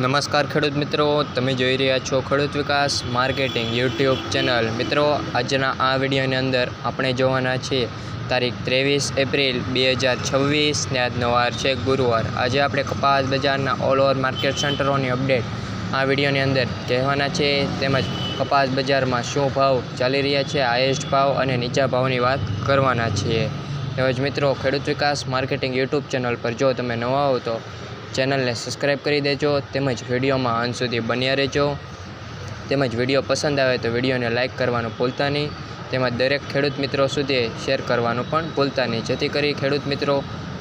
નમસ્કાર ખેડૂત મિત્રો, તમે જોઈ રહ્યા છો ખેડૂત વિકાસ માર્કેટિંગ યુટ્યુબ ચેનલ. મિત્રો, આજના આ વિડીયોની અંદર આપણે જોવાના છીએ તારીખ 23 એપ્રિલ 2026 ને આજનો વાર છે ગુરુવાર. આજે આપણે કપાસ બજારના ઓલ ઓવર માર્કેટ સેન્ટરોની અપડેટ આ વિડીયોની અંદર કહેવાના છે, તેમજ કપાસ બજારમાં શું ભાવ ચાલી રહ્યા છે, હાઈએસ્ટ ભાવ અને નીચા ભાવની વાત કરવાના છીએ. તેમજ મિત્રો, ખેડૂત વિકાસ માર્કેટિંગ યુટ્યુબ ચેનલ પર જો તમે નવા હો તો ચેનલને સબસ્ક્રાઈબ કરી દેજો, તેમજ વિડીયોમાં અંત સુધી બન્યા રહેજો. તેમજ વિડીયો પસંદ આવે તો વિડીયોને લાઇક કરવાનું ભૂલતા નહીં, તેમજ દરેક ખેડૂત મિત્રો સુધી શેર કરવાનું પણ ભૂલતા નહીં, જેથી કરી ખેડૂત મિત્રો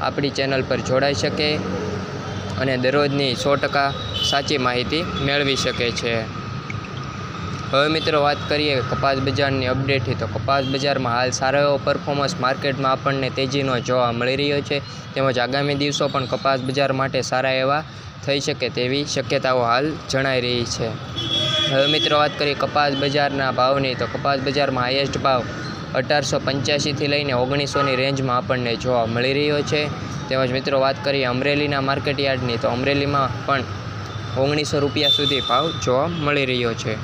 આપણી ચેનલ પર જોડાઈ શકે અને દરરોજની 100% સાચી માહિતી મેળવી શકે છે. હવે મિત્રો, વાત કરીએ કપાસ બજારની અપડેટથી, તો કપાસ બજારમાં હાલ સારો એવો પરફોર્મન્સ માર્કેટમાં આપણને તેજીનો જોવા મળી રહ્યો છે, તેમજ આગામી દિવસો પણ કપાસ બજાર માટે સારા એવા થઈ શકે તેવી શક્યતાઓ હાલ જણાઈ રહી છે. હવે મિત્રો, વાત કરીએ કપાસ બજારના ભાવની, તો કપાસ બજારમાં હાઈએસ્ટ ભાવ 1885થી લઈને 1900ની રેન્જમાં આપણને જોવા મળી રહ્યો છે. તેમજ મિત્રો, વાત કરીએ અમરેલીના માર્કેટ યાર્ડની, તો અમરેલીમાં પણ 1900 રૂપિયા સુધી ભાવ જોવા મળી રહ્યો છે.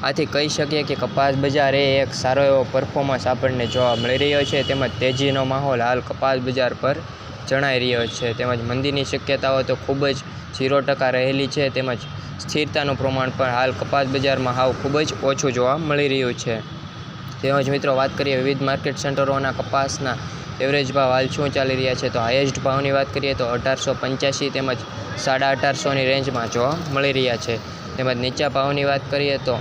આથી કહી શકીએ કે કપાસ બજાર એ એક સારો એવો પરફોર્મન્સ આપણને જોવા મળી રહ્યો છે, તેમજ તેજીનો માહોલ હાલ કપાસ બજાર પર જણાઈ રહ્યો છે. તેમજ મંદીની શક્યતાઓ તો ખૂબ જ 0% રહેલી છે, તેમજ સ્થિરતાનું પ્રમાણ પણ હાલ કપાસ બજારમાં હાવ ખૂબ જ ઓછું જોવા મળી રહ્યું છે. તેમજ મિત્રો, વાત કરીએ વિવિધ માર્કેટ સેન્ટરોના કપાસના એવરેજ ભાવ હાલ શું ચાલી રહ્યા છે, તો હાઈએસ્ટ ભાવની વાત કરીએ તો 1885 તેમજ 1850ની રેન્જમાં જોવા મળી રહ્યા છે. તેમજ નીચા ભાવની વાત કરીએ તો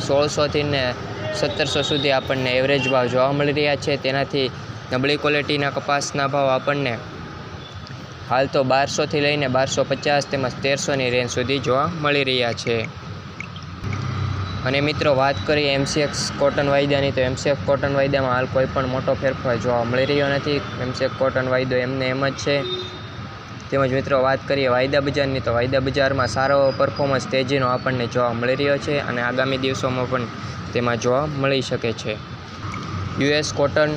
1600થી ને 1700 સુધી આપણને એવરેજ ભાવ જોવા મળી રહ્યા છે. તેનાથી નબળી ક્વોલિટીના કપાસના ભાવ આપણને હાલ તો 1200થી લઈને 1250 તેમજ 1300ની રેન્જ સુધી જોવા મળી રહ્યા છે. અને મિત્રો, વાત કરીએ MCX કોટન વાયદાની, તો MCX કોટન વાયદામાં હાલ કોઈ પણ મોટો ફેરફાર જોવા મળી રહ્યો નથી. MCX કોટન વાયદો એમને એમ જ છે. તેમજ મિત્રો, વાત કરીએ વાયદા બજારની, તો વાયદા બજારમાં સારો પરફોર્મન્સ તેજીનો આપણને જોવા મળી રહ્યો છે અને આગામી દિવસોમાં પણ તેમાં જોવા મળી શકે છે. US કોટન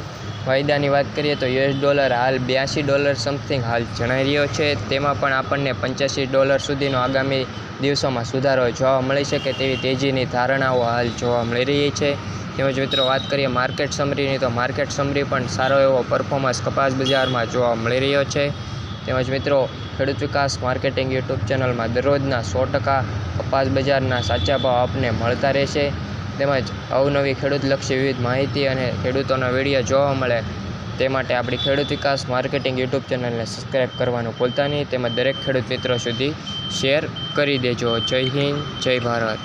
વાયદાની વાત કરીએ તો $ડોલર હાલ $82 સમથિંગ હાલ જણાઈ રહ્યો છે. તેમાં પણ આપણને $85 સુધીનો આગામી દિવસોમાં સુધારો જોવા મળી શકે તેવી તેજીની ધારણાઓ હાલ જોવા મળી રહી છે. તેમજ મિત્રો, વાત કરીએ માર્કેટ સમરીની, તો માર્કેટ સમરી પણ સારો એવો પરફોર્મન્સ કપાસ બજારમાં જોવા મળી રહ્યો છે. તેમજ મિત્રો, ખેડૂત વિકાસ માર્કેટિંગ યુટ્યુબ ચેનલમાં દરરોજના 100% કપાસ બજારના સાચા ભાવ આપને મળતા રહેશે. તેમજ અવનવી ખેડૂતલક્ષી વિવિધ માહિતી અને ખેડૂતોના વિડીયો જોવા મળે તે માટે આપણી ખેડૂત વિકાસ માર્કેટિંગ યુટ્યુબ ચેનલને સબસ્ક્રાઈબ કરવાનું ભૂલતા નહીં, તેમજ દરેક ખેડૂત મિત્રો સુધી શેર કરી દેજો. જય હિન્દ, જય ભારત.